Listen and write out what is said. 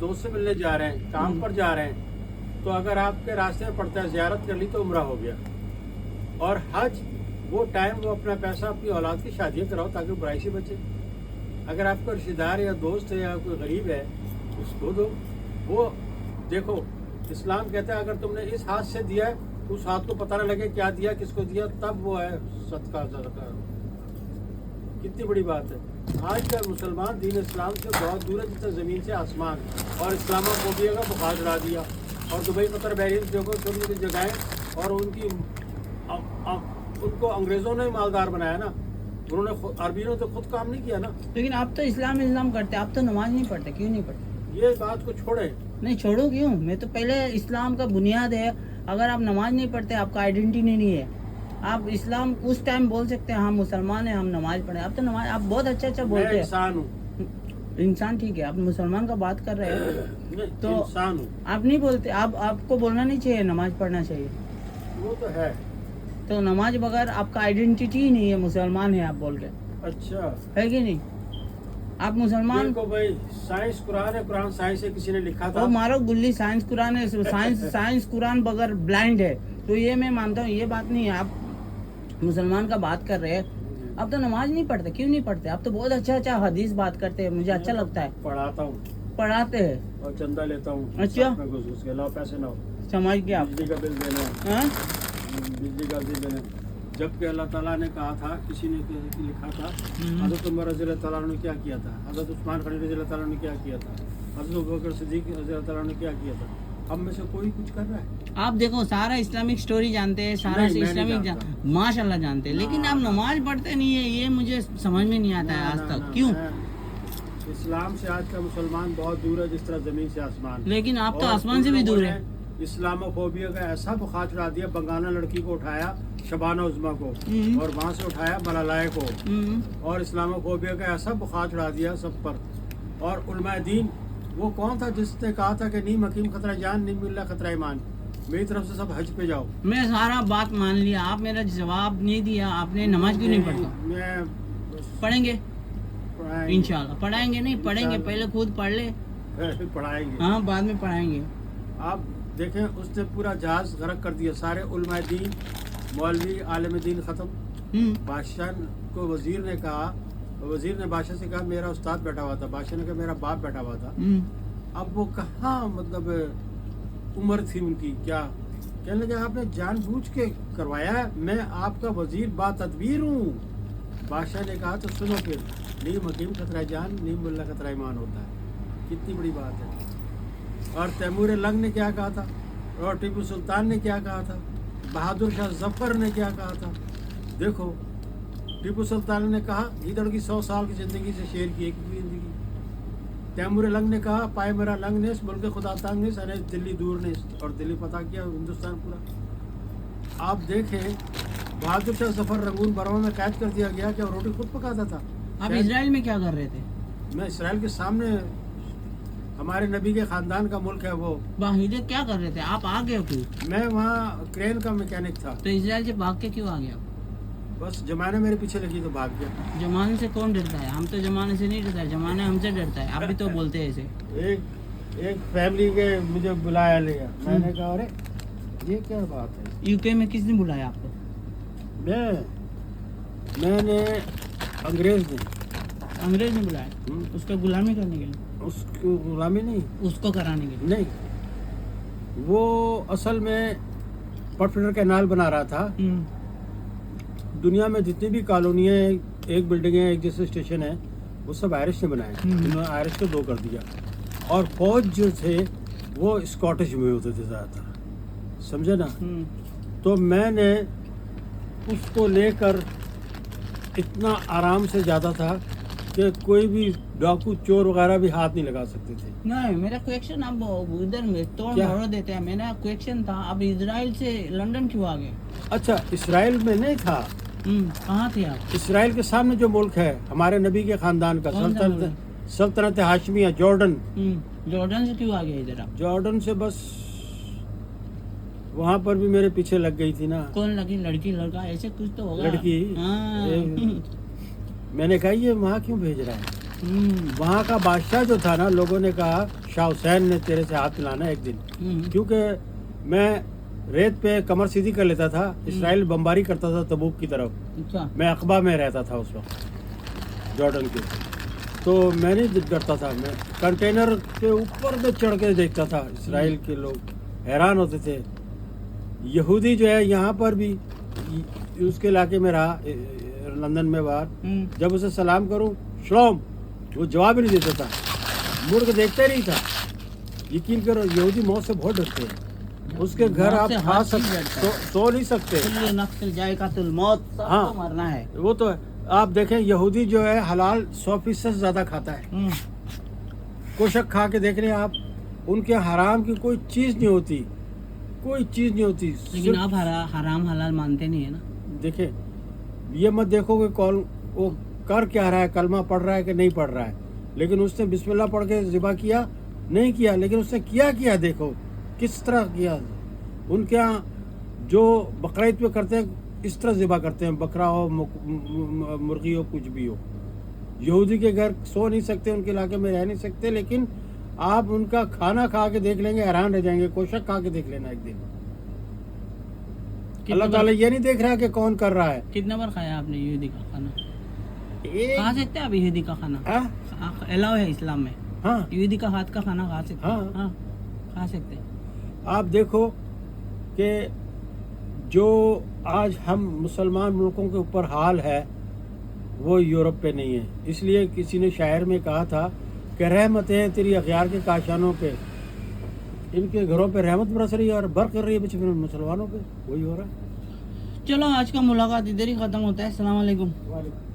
دوست سے ملنے جا رہے ہیں, کام پر جا رہے ہیں, تو اگر آپ کے راستے میں پڑتا ہے زیارت کر لی تو عمرہ ہو گیا. اور حج وہ ٹائم وہ اپنا پیسہ اپنی اولاد کی شادیاں کراؤ تاکہ برائی سے بچے. اگر آپ کا رشتہ دار یا دوست ہے یا کوئی غریب ہے اس کو دو. وہ دیکھو اسلام کہتا ہے اگر تم نے اس ہاتھ سے دیا ہے اس ہاتھ کو پتہ نہ لگے کیا دیا کس کو دیا, تب وہ ہے صدقہ. کتنی بڑی بات ہے. آج کا مسلمان دین اسلام سے بہت دور ہے جتنا زمین سے آسمان, اور اسلامہ فوبیا کا بخار چڑھا دیا. اور دبئی قطر بحرین دیکھو چھوٹی چھوٹی جگہیں, اور ان کو انگریزوں نے مالدار بنایا نا, انہوں نے عربیوں نے تو خود کام نہیں کیا نا. لیکن آپ تو اسلام کرتے, آپ تو نماز نہیں پڑھتے, کیوں نہیں پڑھتے؟ یہ بات کو چھوڑیں. نہیں چھوڑو کیوں, میں تو پہلے اسلام کا بنیاد ہے. اگر آپ نماز نہیں پڑھتے آپ کا آئیڈینٹی نہیں ہے. آپ اسلام اس ٹائم بول سکتے ہیں ہم مسلمان ہیں ہم نماز پڑھیں. آپ تو نماز آپ بہت اچھا میں بولتے ہیں. انسان ہوں. انسان ٹھیک ہے, آپ مسلمان کا بات کر رہے ہیں تو انسان ہوں. آپ نہیں بولتے. آپ کو بولنا نہیں چاہیے نماز پڑھنا چاہیے. وہ تو ہے. تو نماز بغیر آپ کا آئیڈینٹی ہی نہیں ہے, مسلمان ہے آپ بول کے. اچھا ہے کہ نہیں؟ آپ مسلمان کو بھائی سائنس قرآن ہے, قرآن سائنس سے کسی نے لکھا تھا. وہ مارو گلی سائنس قرآن ہے, سائنس قرآن بغیر بلائنڈ ہے. تو یہ میں مانتا ہوں, یہ بات نہیں ہے. آپ مسلمان کا بات کر رہے ہیں, آپ تو نماز نہیں پڑھتے. کیوں نہیں پڑھتے؟ آپ تو بہت اچھا حدیث بات کرتے ہیں, مجھے اچھا لگتا ہے. پڑھاتا ہوں, پڑھاتے ہیں اور چندہ لیتا ہوں. اچھا گھس کے لاؤ پیسے لاؤ, سمجھ کے آپ بجلی کا بل دینا, بجلی کا بل دینا. جبکہ اللہ تعالیٰ نے کہا تھا, کسی نے لکھا تھا, حضرت عمر رضی اللہ تعالیٰ نے کیا کیا تھا, حضرت عثمان غنی رضی اللہ تعالیٰ نے کیا کیا تھا, حضرت ابوبکر صدیق رضی اللہ تعالیٰ نے کیا کیا تھا. ہم میں سے کوئی کچھ کر رہا ہے؟ آپ دیکھو سارا اسلامک سٹوری جانتے ہیں, سارا اسلامک ماشاء اللہ جانتے ہیں, لیکن آپ نماز پڑھتے نہیں ہے. یہ مجھے سمجھ میں نہیں آتا ہے آج تک. کیوں؟ اسلام سے آج کا مسلمان بہت دور ہے جس طرح زمین سے آسمان. لیکن آپ تو آسمان سے بھی دور ہیں. اسلامہ فوبیا کا ایسا بخار چڑھا دیا, بنگانا لڑکی کو اٹھایا, شبانہ عظمیٰ کو, اور وہاں سے اٹھایا ملالائے کو, اور اسلامہ فوبیا کا ایسا بخار چڑھا دیا سب پر. اور علماء دین وہ کون تھا جس نے کہا تھا کہ نیم حکیم خطرہ جان نیم اللہ خطرہ ایمان, میری طرف سے سب حج پہ جاؤ. میں سارا بات مان لیا, آپ میرا جواب نہیں دیا. آپ نے نماز کیوں نہیں پڑھتا؟ میں پڑھیں گے انشاءاللہ. پڑھائیں گے نہیں پڑھیں گے, پہلے خود پڑھ لے, پڑھائیں گے, ہاں بعد میں پڑھائیں گے. آپ دیکھیں اس نے پورا جہاز غرق کر دیا. سارے علماء دین مولوی عالم دین ختم. بادشاہ کو وزیر نے کہا, وزیر نے بادشاہ سے کہا میرا استاد بیٹھا ہوا تھا, بادشاہ نے کہا میرا باپ بیٹھا ہوا تھا. اب وہ کہاں مطلب عمر تھی ان کی, کیا کہنے لگا آپ نے جان بوجھ کے کروایا ہے, میں آپ کا وزیر با تدبیر ہوں. بادشاہ نے کہا تو سنو پھر, نیم حکیم خطرہ جان نیم اللہ خطرہ ایمان ہوتا ہے. کتنی بڑی بات ہے. اور تیمور لنگ نے کیا کہا تھا, اور ٹیپو سلطان نے کیا کہا تھا, بہادر شاہ ظفر نے کیا کہا تھا. دیکھو ٹیپو سلطان نے کہا گیدڑ کی 100 سال کی زندگی سے شیر کی ایک بھی زندگی. تیمور لنگ نے کہا پائے میرا لنگ نیس ملک خدا تانگ نیس انیس دلی دور نیس, اور دلی پتہ کیا ہندوستان پورا. آپ دیکھیں بہادر شاہ ظفر رنگون برما میں قید کر دیا گیا کہ وہ روٹی خود پکاتا تھا. آپ اسرائیل میں کیا کر رہے تھے؟ میں اسرائیل کے سامنے, ہمارے نبی کے خاندان کا ملک ہے وہ. ادھر کیا کر رہے تھے آپ؟ آ گئے کیوں؟ میں وہاں کرین کا میکینک تھا. تو اسرائیل سے بھاگ کے کیوں آ گیا؟ بس زمانے میرے پیچھے لگی تو بھاگ گیا. زمانے سے کون ڈرتا ہے؟ ہم تو زمانے سے نہیں ڈرتا ہے, زمانے ہم سے ڈرتا ہے. آپ بھی تو بولتے ہیں ایسے. ایک فیملی کے مجھے بلایا لیا, میں نے کہا ارے یہ کیا بات ہے. یو کے میں کس نے بلایا آپ کو؟ میں نے انگریز نے بلایا اس کا غلامی کرنے کے لیے. اس کو غلامی نہیں, اس کو کرانے کے لیے نہیں. وہ اصل میں پٹفٹر کینال بنا رہا تھا. دنیا میں جتنی بھی کالونیاں ہیں, ایک بلڈنگ ہے, ایک جیسے اسٹیشن ہے, وہ سب آئرش نے بنائے. انہوں نے آئرش کو 2 کر دیا, اور فوج جو تھے وہ اسکاٹش میں ہوتے تھے زیادہ تر, سمجھے نا. تو میں نے اس کو لے کر اتنا آرام سے جاتا تھا کہ کوئی بھی ڈاکو چور وغیرہ بھی ہاتھ نہیں لگا سکتے تھے. نہیں, میرا کویکشن اب ادھر میں توڑ موڑ دیتے ہیں. میرا کویکشن تھا اب اسرائیل سے لنڈن کیوں آ گئے؟ اچھا اسرائیل میں نہیں تھا. کہاں تھے آپ؟ اسرائیل کے سامنے جو ملک ہے ہمارے نبی کے خاندان کا, سلطنت ہاشمیہ, جارڈن. جارڈن سے کیوں آ گئے ادھر آپ؟ جارڈن سے بس وہاں پر بھی میرے پیچھے لگ گئی تھی نا. کون لگی؟ لڑکی لڑکا ایسے کچھ تو ہوگا. لڑکی. میں نے کہا یہ وہاں کیوں بھیج رہا ہے, وہاں کا بادشاہ جو تھا نا، لوگوں نے کہا شاہ حسین نے تیرے سے ہاتھ ملانا ایک دن، کیونکہ میں ریت پہ کمر سیدھی کر لیتا تھا، اسرائیل بمباری کرتا تھا تبوک کی طرف، اچھا میں عقبہ میں رہتا تھا اس وقت جارڈن کے، تو میں نہیں ڈرتا تھا، میں کنٹینر کے اوپر میں چڑھ کے دیکھتا تھا، اسرائیل کے لوگ حیران ہوتے تھے۔ یہودی جو ہے یہاں پر بھی اس کے علاقے میں رہا لندن میں باہر، جب اسے سلام کروں شلوم، وہ جواب ہی نہیں دیتا تھا، مڑ کے دیکھتا ہی نہیں تھا۔ یقین کرو یہودی موت سے بہت ڈرتے ہیں، اس کے گھر آپ کھا سکتے، سو نہیں سکتے، کل نفس ذائقۃ الموت، سب ہاں کو مرنا ہے۔ وہ تو ہے۔ آپ دیکھیں یہودی جو ہے حلال 100% زیادہ کھاتا ہے، کوشک کھا کے دیکھ رہے ہیں آپ، ان کے حرام کی کوئی چیز نہیں ہوتی، کوئی چیز نہیں ہوتی۔ لیکن آپ حرام حلال مانتے نہیں ہے نا۔ دیکھیں یہ مت دیکھو کہ کون وہ کر کیا رہا ہے، کلمہ پڑھ رہا ہے کہ نہیں پڑھ رہا ہے، لیکن اس نے بسم اللہ پڑھ کے ذبح کیا نہیں کیا، لیکن اس نے کیا دیکھو کس طرح کیا۔ ان کے یہاں جو بقرعید پہ کرتے ہیں اس طرح ذبح کرتے ہیں، بکرا ہو مرغی ہو کچھ بھی ہو۔ یہودی کے گھر سو نہیں سکتے، ان کے علاقے میں رہ نہیں سکتے، لیکن آپ ان کا کھانا کھا کے دیکھ لیں گے، حیران رہ جائیں گے۔ کوشک کھا کے دیکھ لینا ایک دن۔ اللہ تعالیٰ یہ نہیں دیکھ رہا کہ کون کر رہا ہے۔ کتنا بار کھایا آپ نے یہودی کا کھانا؟ ایک- کھا سکتے ہیں آپ یہودی کا کھانا؟ ہاں الاؤ ہے اسلام میں، ہاں یہودی کا ہاتھ کا کھانا کھا سکتے ہیں؟ ہاں کھا سکتے ہیں۔ آپ دیکھو کہ جو آج ہم مسلمان ملکوں کے اوپر حال ہے وہ یورپ پہ نہیں ہے، اس لیے کسی نے شاعر میں کہا تھا کہ رحمتیں تیری اغیار کے کاشانوں پہ، ان کے گھروں پہ رحمت برس رہی ہے اور برق کر رہی ہے بچے مسلمانوں پہ، وہی ہو رہا ہے۔ چلو آج کا ملاقات ادھر ہی ختم ہوتا ہے۔ السلام علیکم۔ وعلیکم